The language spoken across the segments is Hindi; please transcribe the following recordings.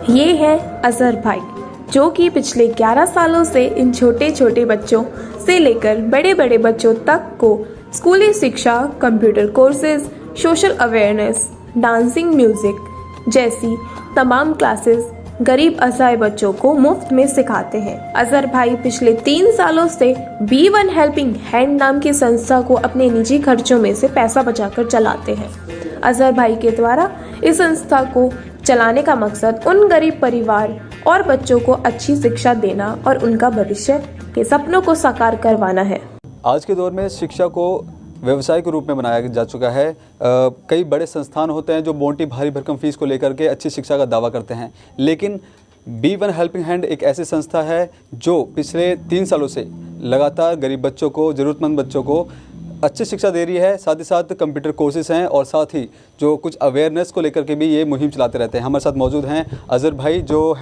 ये है अजहर भाई, जो कि पिछले 11 सालों से इन छोटे छोटे बच्चों से लेकर बड़े बड़े बच्चों तक को स्कूली शिक्षा, computer courses, social awareness, dancing, music जैसी तमाम क्लासेस गरीब असहाय बच्चों को मुफ्त में सिखाते हैं। अजहर भाई पिछले 3 सालों से B1 हेल्पिंग हैंड नाम की संस्था को अपने निजी खर्चों में से पैसा बचाकर चलाते हैं। अजहर भाई के द्वारा इस संस्था को चलाने का मकसद उन गरीब परिवार और बच्चों को अच्छी शिक्षा देना और उनका भविष्य के सपनों को साकार करवाना है। आज के दौर में शिक्षा को व्यवसाय के रूप में बनाया जा चुका है। कई बड़े संस्थान होते हैं जो मोटी भारी भरकम फीस को लेकर के अच्छी शिक्षा का दावा करते हैं, लेकिन B1 हेल्पिंग हैंड एक ऐसी संस्था है जो पिछले 3 सालों से लगातार गरीब बच्चों को, ज़रूरतमंद बच्चों को अच्छी शिक्षा दे रही है। साथ ही साथ कंप्यूटर कोर्सेज हैं और साथ ही जो कुछ अवेयरनेस को लेकर के भी ये मुहिम चलाते रहते हैं। हमारे साथ मौजूद हैं अजहर भाई, जो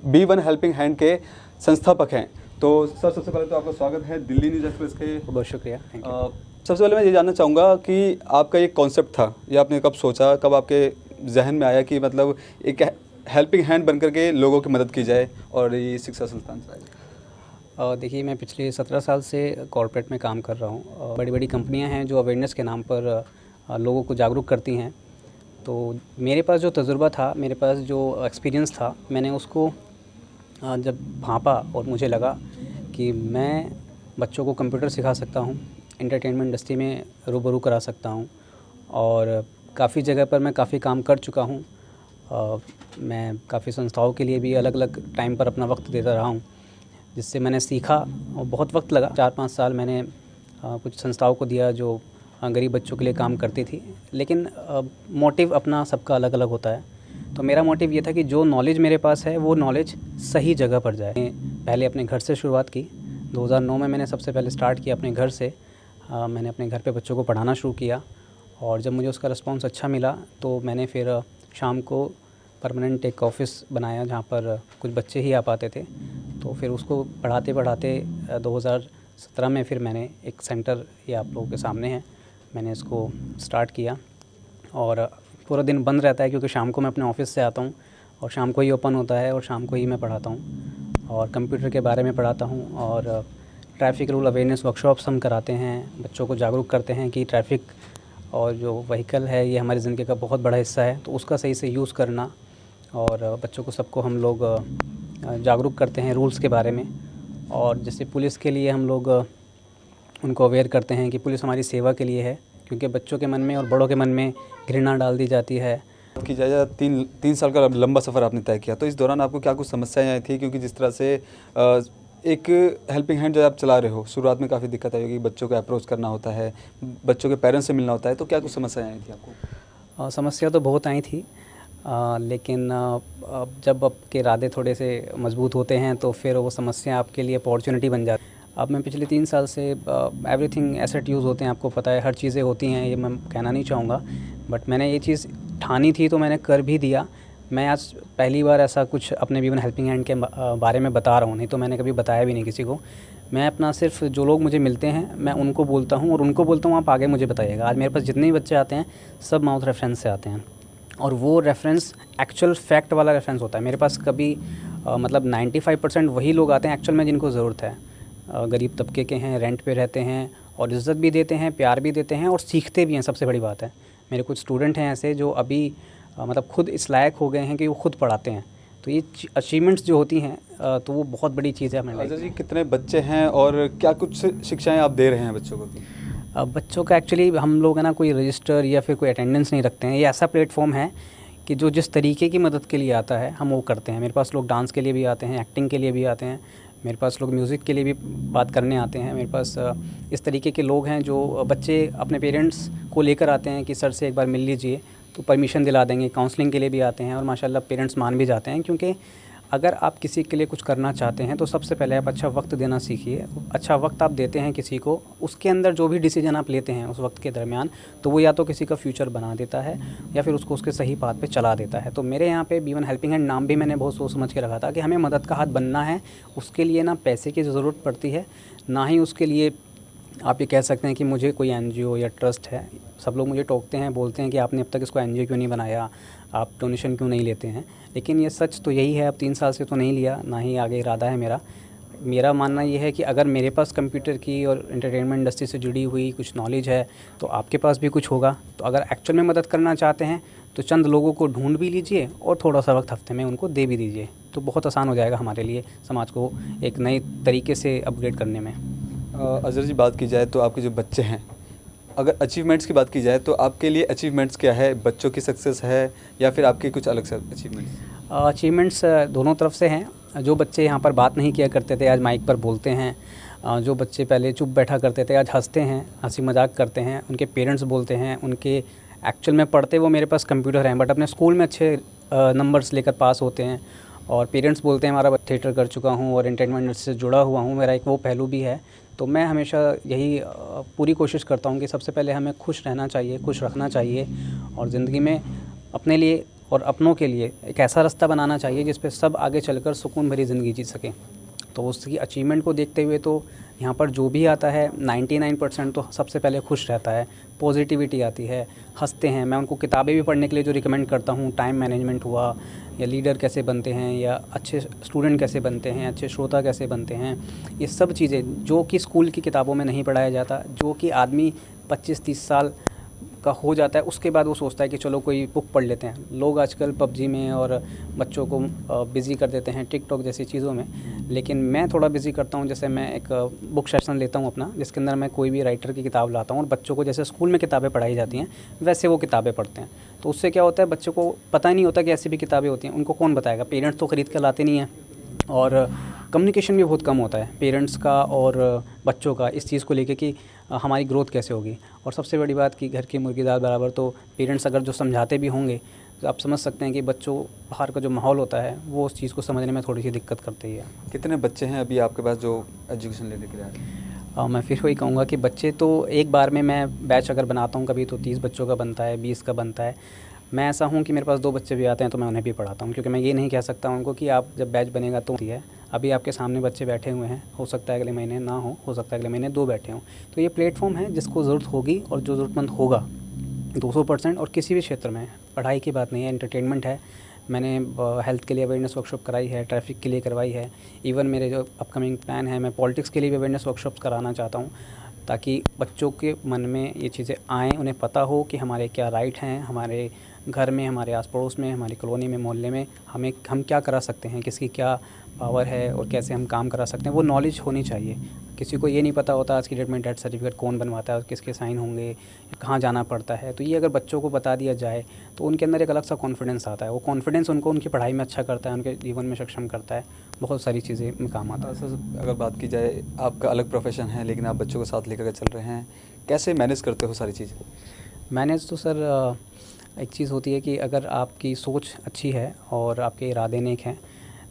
B1 हेल्पिंग हैंड के संस्थापक हैं। तो सर, सबसे पहले तो आपका स्वागत है दिल्ली न्यूज़ एक्सप्रेस के। बहुत शुक्रिया, थैंक यू। सबसे पहले मैं ये जानना चाहूँगा कि आपका एक कॉन्सेप्ट था, या आपने कब सोचा, कब आपके जहन में आया कि मतलब एक हेल्पिंग हैंड बनकर के लोगों की मदद की जाए और ये शिक्षा संस्थान चलाए? देखिए, मैं पिछले 17 साल से कॉर्पोरेट में काम कर रहा हूँ। बड़ी बड़ी कंपनियां हैं जो अवेयरनेस के नाम पर लोगों को जागरूक करती हैं। तो मेरे पास जो तजुर्बा था, मेरे पास जो एक्सपीरियंस था, मैंने उसको जब भांपा और मुझे लगा कि मैं बच्चों को कंप्यूटर सिखा सकता हूँ, एंटरटेनमेंट इंडस्ट्री में रूबरू करा सकता हूँ और काफ़ी जगह पर मैं काफ़ी काम कर चुका हूँ। मैं काफ़ी संस्थाओं के लिए भी अलग अलग टाइम पर अपना वक्त देता रहा हूँ, जिससे मैंने सीखा और बहुत वक्त लगा। 4-5 साल मैंने कुछ संस्थाओं को दिया जो गरीब बच्चों के लिए काम करती थी, लेकिन मोटिव अपना सबका अलग अलग होता है। तो मेरा मोटिव ये था कि जो नॉलेज मेरे पास है वो नॉलेज सही जगह पर जाए। पहले अपने घर से शुरुआत की। 2009 में मैंने सबसे पहले स्टार्ट किया अपने घर से। मैंने अपने घर पे बच्चों को पढ़ाना शुरू किया और जब मुझे उसका रिस्पॉन्स अच्छा मिला तो मैंने फिर शाम को परमानेंट एक ऑफ़िस बनाया जहाँ पर कुछ बच्चे ही आ पाते थे। तो फिर उसको पढ़ाते पढ़ाते 2017 में फिर मैंने एक सेंटर, ये आप लोगों के सामने है, मैंने इसको स्टार्ट किया। और पूरा दिन बंद रहता है क्योंकि शाम को मैं अपने ऑफ़िस से आता हूँ और शाम को ही ओपन होता है और शाम को ही मैं पढ़ाता हूँ और कंप्यूटर के बारे में पढ़ाता हूँ और ट्रैफ़िक रूल अवेयरनेस वर्कशॉप्स हम कराते हैं। बच्चों को जागरूक करते हैं कि ट्रैफ़िक और जो व्हीकल है ये हमारी ज़िंदगी का बहुत बड़ा हिस्सा है, तो उसका सही से यूज़ करना और बच्चों को सबको हम लोग जागरूक करते हैं रूल्स के बारे में। और जैसे पुलिस के लिए हम लोग उनको अवेयर करते हैं कि पुलिस हमारी सेवा के लिए है, क्योंकि बच्चों के मन में और बड़ों के मन में घृणा डाल दी जाती है। की जाए 3 साल का लंबा सफ़र आपने तय किया, तो इस दौरान आपको क्या कुछ समस्याएं आई थी? क्योंकि जिस तरह से एक हेल्पिंग हैंड जो आप चला रहे हो, शुरुआत में काफ़ी दिक्कत आई होगी, बच्चों को अप्रोच करना होता है, बच्चों के पेरेंट्स से मिलना होता है, तो क्या कुछ समस्याएं आई थी आपको? समस्या तो बहुत आई थी, लेकिन जब आपके इरादे थोड़े से मजबूत होते हैं तो फिर वो समस्या आपके लिए अपॉर्चुनिटी बन जाती है। अब मैं पिछले 3 साल से एवरीथिंग एसेट यूज़ होते हैं, आपको पता है, हर चीज़ें होती हैं, ये मैं कहना नहीं चाहूँगा, बट मैंने ये चीज़ ठानी थी तो मैंने कर भी दिया। मैं आज पहली बार ऐसा कुछ अपने B1 हेल्पिंग हैंड के बारे में बता रहा हूँ, नहीं तो मैंने कभी बताया भी नहीं किसी को। मैं अपना सिर्फ जो लोग मुझे मिलते हैं मैं उनको बोलता हूँ और उनको बोलता हूँ आप आगे मुझे बताइएगा। आज मेरे पास जितने भी बच्चे आते हैं सब माउथ रेफरेंस से आते हैं और वो रेफरेंस एक्चुअल फैक्ट वाला रेफरेंस होता है। मेरे पास कभी मतलब 95% वही लोग आते हैं एक्चुअल में जिनको ज़रूरत है। गरीब तबके के हैं, रेंट पे रहते हैं और इज़्ज़त भी देते हैं, प्यार भी देते हैं और सीखते भी हैं, सबसे बड़ी बात है। मेरे कुछ स्टूडेंट हैं ऐसे जो अभी मतलब खुद इस लायक हो गए हैं कि वो खुद पढ़ाते हैं। तो ये अचीवमेंट्स जो होती हैं तो वो बहुत बड़ी चीज़ है हमारे लिए। जी, कितने बच्चे हैं और क्या कुछ शिक्षाएं आप दे रहे हैं बच्चों को? बच्चों का एक्चुअली हम लोग है ना, कोई रजिस्टर या फिर कोई अटेंडेंस नहीं रखते हैं। ये ऐसा प्लेटफॉर्म है कि जो जिस तरीके की मदद के लिए आता है हम वो करते हैं। मेरे पास लोग डांस के लिए भी आते हैं, एक्टिंग के लिए भी आते हैं, मेरे पास लोग म्यूज़िक के लिए भी बात करने आते हैं। मेरे पास इस तरीके के लोग हैं जो बच्चे अपने पेरेंट्स को लेकर आते हैं कि सर से एक बार मिल लीजिए, तो परमिशन दिला देंगे। काउंसलिंग के लिए भी आते हैं और माशाल्लाह पेरेंट्स मान भी जाते हैं, क्योंकि अगर आप किसी के लिए कुछ करना चाहते हैं तो सबसे पहले आप अच्छा वक्त देना सीखिए। अच्छा वक्त आप देते हैं किसी को, उसके अंदर जो भी डिसीजन आप लेते हैं उस वक्त के दरमियान, तो वो या तो किसी का फ्यूचर बना देता है या फिर उसको उसके सही पाथ पे चला देता है। तो मेरे यहाँ पे B1 हेल्पिंग हैंड नाम भी मैंने बहुत सोच समझ के रखा था कि हमें मदद का हाथ बनना है। उसके लिए ना पैसे की ज़रूरत पड़ती है, ना ही उसके लिए आप ये कह सकते हैं कि मुझे कोई एनजीओ या ट्रस्ट है, सब लोग मुझे टोकते हैं, बोलते हैं कि आपने अब तक इसको एनजीओ क्यों नहीं बनाया, आप डोनेशन क्यों नहीं लेते हैं। लेकिन ये सच तो यही है, अब 3 साल से तो नहीं लिया, ना ही आगे इरादा है मेरा मानना ये है कि अगर मेरे पास कंप्यूटर की और एंटरटेनमेंट इंडस्ट्री से जुड़ी हुई कुछ नॉलेज है तो आपके पास भी कुछ होगा। तो अगर एक्चुअल में मदद करना चाहते हैं तो चंद लोगों को ढूंढ भी लीजिए और थोड़ा सा वक्त हफ्ते में उनको दे भी दीजिए, तो बहुत आसान हो जाएगा हमारे लिए समाज को एक नए तरीके से अपग्रेड करने में। अज़हर जी, बात की जाए तो आपके जो बच्चे हैं, अगर अचीवमेंट्स की बात की जाए तो आपके लिए अचीवमेंट्स क्या है? बच्चों की सक्सेस है या फिर आपके कुछ अलग से अचीवमेंट्स? अचीवमेंट्स दोनों तरफ से हैं। जो बच्चे यहाँ पर बात नहीं किया करते थे आज माइक पर बोलते हैं, जो बच्चे पहले चुप बैठा करते थे आज हंसते हैं, हंसी मजाक करते हैं, उनके पेरेंट्स बोलते हैं, उनके एक्चुअल में पढ़ते वो मेरे पास कंप्यूटर हैं बट अपने स्कूल में अच्छे नंबर्स लेकर पास होते हैं, और पेरेंट्स बोलते हैं हमारा थिएटर कर चुका हूँ और एंटरटेनमेंट से जुड़ा हुआ हूँ, मेरा एक वो पहलू भी है। तो मैं हमेशा यही पूरी कोशिश करता हूँ कि सबसे पहले हमें खुश रहना चाहिए, खुश रखना चाहिए, और ज़िंदगी में अपने लिए और अपनों के लिए एक ऐसा रास्ता बनाना चाहिए जिस पे सब आगे चलकर सुकून भरी ज़िंदगी जी सकें। तो उसकी अचीवमेंट को देखते हुए तो यहाँ पर जो भी आता है 99% तो सबसे पहले खुश रहता है, पॉजिटिविटी आती है, हंसते हैं। मैं उनको किताबें भी पढ़ने के लिए जो रिकमेंड करता हूँ, टाइम मैनेजमेंट हुआ, या लीडर कैसे बनते हैं, या अच्छे स्टूडेंट कैसे बनते हैं, अच्छे श्रोता कैसे बनते हैं, ये सब चीज़ें जो कि स्कूल की किताबों में नहीं पढ़ाया जाता, जो कि आदमी 25-30 साल का हो जाता है उसके बाद वो सोचता है कि चलो कोई बुक पढ़ लेते हैं। लोग आजकल पबजी में और बच्चों को बिज़ी कर देते हैं टिकटॉक जैसी चीज़ों में, लेकिन मैं थोड़ा बिज़ी करता हूँ। जैसे मैं एक बुक सेशन लेता हूँ अपना, जिसके अंदर मैं कोई भी राइटर की किताब लाता हूँ और बच्चों को जैसे स्कूल में किताबें पढ़ाई जाती हैं वैसे वो किताबें पढ़ते हैं। तो उससे क्या होता है, बच्चों को पता नहीं होता कि ऐसी भी किताबें होती हैं, उनको कौन बताएगा, पेरेंट्स तो ख़रीद कर लाते नहीं हैं, और कम्युनिकेशन भी बहुत कम होता है पेरेंट्स का और बच्चों का इस चीज़ को लेके कि हमारी ग्रोथ कैसे होगी। और सबसे बड़ी बात कि घर की मुर्गी दाल बराबर, तो पेरेंट्स अगर जो समझाते भी होंगे तो आप समझ सकते हैं कि बच्चों बाहर का जो माहौल होता है वो उस चीज़ को समझने में थोड़ी सी दिक्कत करती है। कितने बच्चे हैं अभी आपके पास जो एजुकेशन लेने के लिए आए हैं? मैं फिर वही कहूँगा कि बच्चे तो एक बार में मैं बैच अगर बनाता हूँ कभी तो 30 बच्चों का बनता है, 20 का बनता है। मैं ऐसा हूँ कि मेरे पास 2 बच्चे भी आते हैं तो मैं उन्हें भी पढ़ाता हूँ, क्योंकि मैं ये नहीं कह सकता उनको कि आप जब बैच बनेगा तो है। अभी आपके सामने बच्चे बैठे हुए हैं, हो सकता है अगले महीने ना हो सकता है अगले महीने 2 बैठे हों। तो ये प्लेटफॉर्म है जिसको ज़रूरत होगी और जो ज़रूरतमंद होगा 200%। और किसी भी क्षेत्र में, पढ़ाई की बात नहीं है, एंटरटेनमेंट है, मैंने हेल्थ के लिए अवेयरनेस वर्कशॉप कराई है, ट्रैफिक के लिए करवाई है, इवन मेरे जो अपकमिंग प्लान है मैं पॉलिटिक्स के लिए भी अवेयरनेस वर्कशॉप कराना चाहता हूँ, ताकि बच्चों के मन में ये चीज़ें आएँ, उन्हें पता हो कि हमारे क्या राइट हैं, हमारे घर में, हमारे आस पड़ोस में, हमारी कॉलोनी में, मोहल्ले में हम क्या करा सकते हैं, किसकी क्या पावर है और कैसे हम काम करा सकते हैं, वो नॉलेज होनी चाहिए। किसी को ये नहीं पता होता आज की डेट में डेथ सर्टिफिकेट कौन बनवाता है और किसके साइन होंगे, कहाँ जाना पड़ता है। तो ये अगर बच्चों को बता दिया जाए तो उनके अंदर एक अलग सा कॉन्फिडेंस आता है, वो कॉन्फिडेंस उनको उनकी पढ़ाई में अच्छा करता है, उनके जीवन में सक्षम करता है, बहुत सारी चीज़ें में काम आता है। सर, अगर बात की जाए, आपका अलग प्रोफेशन है लेकिन आप बच्चों को साथ लेकर चल रहे हैं, कैसे मैनेज करते हो सारी चीज़ें? मैनेज तो सर एक चीज़ होती है कि अगर आपकी सोच अच्छी है और आपके इरादे नेक हैं,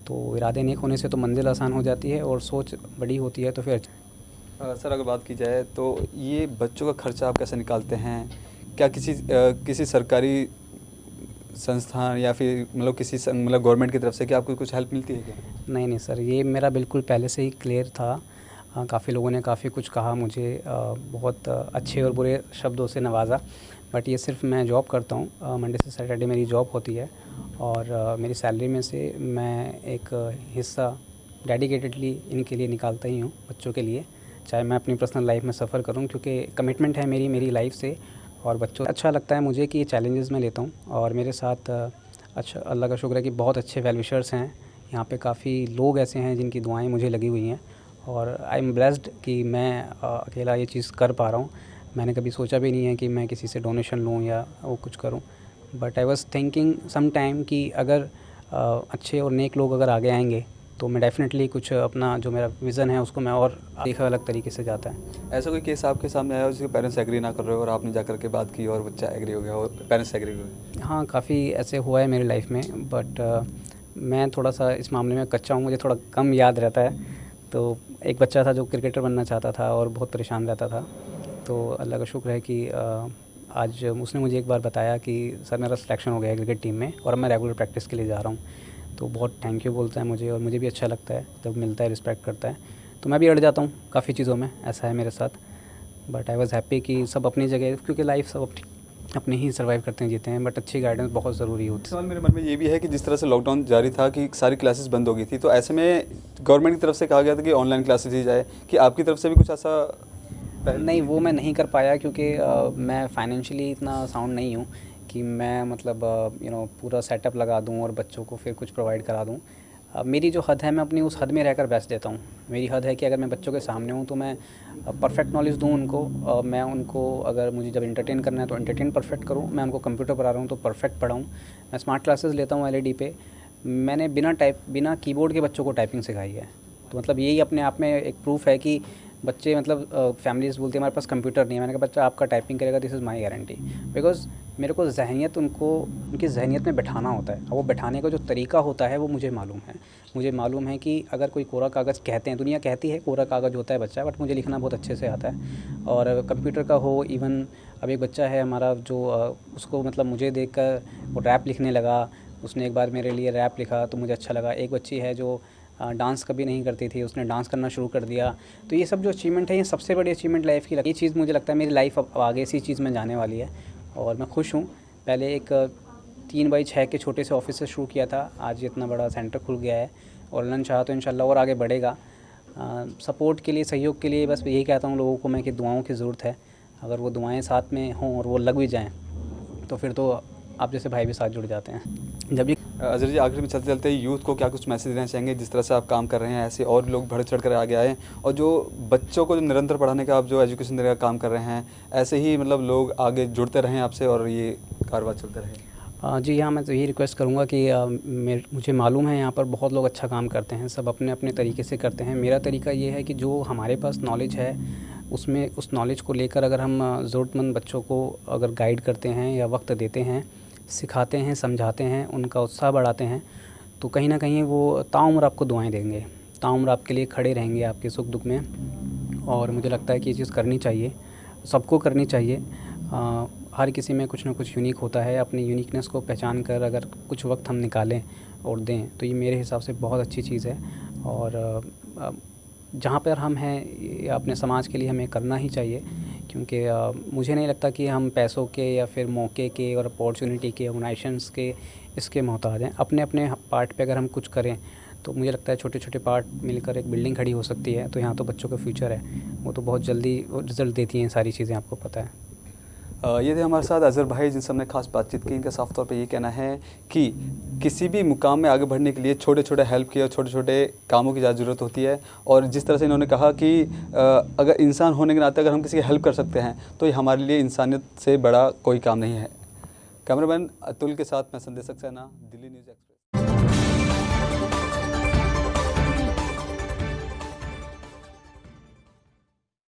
तो इरादे नेक होने से तो मंजिल आसान हो जाती है, और सोच बड़ी होती है तो फिर सर, अगर बात की जाए तो ये बच्चों का खर्चा आप कैसे निकालते हैं? क्या किसी सरकारी संस्थान या फिर मतलब गवर्नमेंट की तरफ से क्या आपको कुछ हेल्प मिलती है क्या? नहीं सर, ये मेरा बिल्कुल पहले से ही क्लियर था। काफ़ी लोगों ने काफ़ी कुछ कहा मुझे, बहुत अच्छे और बुरे शब्दों से नवाजा, बट ये सिर्फ मैं जॉब करता हूँ, मंडे से सैटरडे मेरी जॉब होती है, और मेरी सैलरी में से मैं एक हिस्सा डेडिकेटेडली इनके लिए निकालता ही हूँ, बच्चों के लिए, चाहे मैं अपनी पर्सनल लाइफ में सफ़र करूँ, क्योंकि कमिटमेंट है मेरी लाइफ से और बच्चों। अच्छा लगता है मुझे कि ये चैलेंजेस मैं लेता हूँ, और मेरे साथ अच्छा, अल्लाह का शुक्र है कि बहुत अच्छे वेल विशर्स हैं यहाँ पे, काफ़ी लोग ऐसे हैं जिनकी दुआएं मुझे लगी हुई हैं, और आई एम ब्लेस्ड कि मैं अकेला ये चीज़ कर पा रहा हूँ। मैंने कभी सोचा भी नहीं है कि मैं किसी से डोनेशन लूँ या वो कुछ करूँ, but I was thinking some time कि अगर अच्छे और नेक लोग अगर आगे आएंगे तो मैं डेफ़िनेटली कुछ अपना जो मेरा विज़न है उसको मैं और एक अलग तरीके से जाता है। ऐसा कोई केस आपके सामने आया हो जिसके पेरेंट्स एग्री ना कर रहे हो और आपने जाकर के बात की और बच्चा एग्री हो गया और पेरेंट्स एग्री हो गए? हाँ, काफ़ी ऐसे हुआ है मेरी लाइफ में, बट मैं थोड़ा सा इस मामले में कच्चा हूँ, मुझे थोड़ा कम याद रहता है। तो एक बच्चा था जो क्रिकेटर बनना चाहता था और बहुत परेशान रहता था, तो अल्लाह का शुक्र है कि आज उसने मुझे एक बार बताया कि सर मेरा सिलेक्शन हो गया है क्रिकेट टीम में और मैं रेगुलर प्रैक्टिस के लिए जा रहा हूँ। तो बहुत थैंक यू बोलता है मुझे, और मुझे भी अच्छा लगता है जब मिलता है, रिस्पेक्ट करता है। तो मैं भी अड़ जाता हूँ काफ़ी चीज़ों में, ऐसा है मेरे साथ। बट आई वाज़ हैप्पी कि सब अपनी जगह, क्योंकि लाइफ सब अपने ही सर्वाइव करते हैं, जीते हैं, बट अच्छी गाइडेंस बहुत ज़रूरी होती है। सवाल मेरे मन में ये भी है कि जिस तरह से लॉकडाउन जारी था कि सारी क्लासेस बंद हो गई थी, तो ऐसे में गवर्नमेंट की तरफ से कहा गया था कि ऑनलाइन क्लासेस दी जाए, कि आपकी तरफ से भी कुछ ऐसा नहीं, वो मैं नहीं कर पाया क्योंकि मैं फाइनेंशियली इतना साउंड नहीं हूँ कि मैं मतलब पूरा सेटअप लगा दूँ और बच्चों को फिर कुछ प्रोवाइड करा दूँ। मेरी जो हद है, मैं अपनी उस हद में रहकर बेस्ट देता हूँ। मेरी हद है कि अगर मैं बच्चों के सामने हूँ तो मैं परफेक्ट नॉलेज दूँ उनको। मैं उनको, अगर मुझे जब एंटरटेन करना है तो एंटरटेन परफेक्ट करूँ। मैं उनको कंप्यूटर पढ़ा रहा हूँ तो परफेक्ट पढ़ाऊँ। मैं स्मार्ट क्लासेस लेता हूँ LED पे। मैंने बिना कीबोर्ड के बच्चों को टाइपिंग सिखाई है। तो मतलब यही अपने आप में एक प्रूफ है कि बच्चे, मतलब फैमिलीज बोलती है हमारे पास कंप्यूटर नहीं है। मैंने कहा बच्चा आपका टाइपिंग करेगा, this is my guarantee. Because मेरे को ज़हनियत उनकी ज़हनियत में बैठाना होता है, और वो बैठाने का जो तरीका होता है वो मुझे मालूम है। मुझे मालूम है कि अगर कोई कोरा कागज़ कहते हैं, दुनिया कहती है कोरा कागज़ होता है बच्चा, बट मुझे लिखना बहुत अच्छे से आता है। और कंप्यूटर का हो, इवन अब एक बच्चा है हमारा जो उसको मतलब मुझे देख कर वो रैप लिखने लगा। उसने एक बार मेरे लिए रैप लिखा तो मुझे अच्छा लगा। एक बच्ची है जो डांस कभी नहीं करती थी, उसने डांस करना शुरू कर दिया। तो ये सब जो अचीवमेंट है, ये सबसे बड़ी अचीवमेंट लाइफ की ये चीज़ मुझे लगता है मेरी लाइफ अब आगे इसी चीज़ में जाने वाली है, और मैं खुश हूँ। पहले एक 3x6 के छोटे से ऑफिस से शुरू किया था, आज इतना बड़ा सेंटर खुल गया है, और अल्लाह चाहा तो इंशाल्लाह और आगे बढ़ेगा। सपोर्ट के लिए, सहयोग के लिए बस यही कहता हूँ लोगों को मैं कि दुआओं की ज़रूरत है। अगर वो दुआएँ साथ में हों और वो लग भी जाएँ तो फिर तो आप जैसे भाई भी साथ जुड़ जाते हैं। जब ये अजहर जी, आखिर में चलते चलते यूथ को क्या कुछ मैसेज देना चाहेंगे? जिस तरह से आप काम कर रहे हैं, ऐसे और लोग बढ़ चढ़ कर आगे आए, और जो बच्चों को जो निरंतर पढ़ाने का आप जो एजुकेशन देने का काम कर रहे हैं, ऐसे ही मतलब लोग आगे जुड़ते रहें आपसे और ये कारोबार चलते रहे। जी हाँ, मैं तो यही रिक्वेस्ट करूँगा कि मुझे मालूम है यहाँ पर बहुत लोग अच्छा काम करते हैं, सब अपने अपने तरीके से करते हैं। मेरा तरीका ये है कि जो हमारे पास नॉलेज है उसमें, उस नॉलेज को लेकर अगर हम ज़रूरतमंद बच्चों को अगर गाइड करते हैं या वक्त देते हैं, सिखाते हैं, समझाते हैं, उनका उत्साह बढ़ाते हैं, तो कहीं ना कहीं वो ताउम्र आपको दुआएं देंगे, ताउम्र आपके लिए खड़े रहेंगे आपके सुख दुख में। और मुझे लगता है कि ये चीज़ करनी चाहिए, सबको करनी चाहिए। हर किसी में कुछ ना कुछ यूनिक होता है। अपनी यूनिकनेस को पहचान कर अगर कुछ वक्त हम निकालें और दें तो ये मेरे हिसाब से बहुत अच्छी चीज़ है। और जहाँ पर हम हैं अपने समाज के लिए हमें करना ही चाहिए, क्योंकि मुझे नहीं लगता कि हम पैसों के या फिर मौके के और अपॉर्चुनिटी के, ऑर्गेनाइजेशंस के, इसके मोहताज हैं। अपने अपने पार्ट पे अगर हम कुछ करें तो मुझे लगता है छोटे छोटे पार्ट मिलकर एक बिल्डिंग खड़ी हो सकती है। तो यहाँ तो बच्चों का फ्यूचर है, वो तो बहुत जल्दी रिज़ल्ट देती हैं सारी चीज़ें, आपको पता है। ये थे हमारे साथ अजहर भाई, जिनसे हमने खास बातचीत की। इनका साफ तौर पे ये कहना है कि किसी भी मुकाम में आगे बढ़ने के लिए छोटे छोटे हेल्प की और छोटे छोटे कामों की ज़्यादा ज़रूरत होती है। और जिस तरह से इन्होंने कहा कि अगर इंसान होने के नाते अगर हम किसी की हेल्प कर सकते हैं तो ये हमारे लिए इंसानियत से बड़ा कोई काम नहीं है। कैमरामैन अतुल के साथ मैं संदेश सक्सेना, दिल्ली न्यूज़ एक्सप्रेस।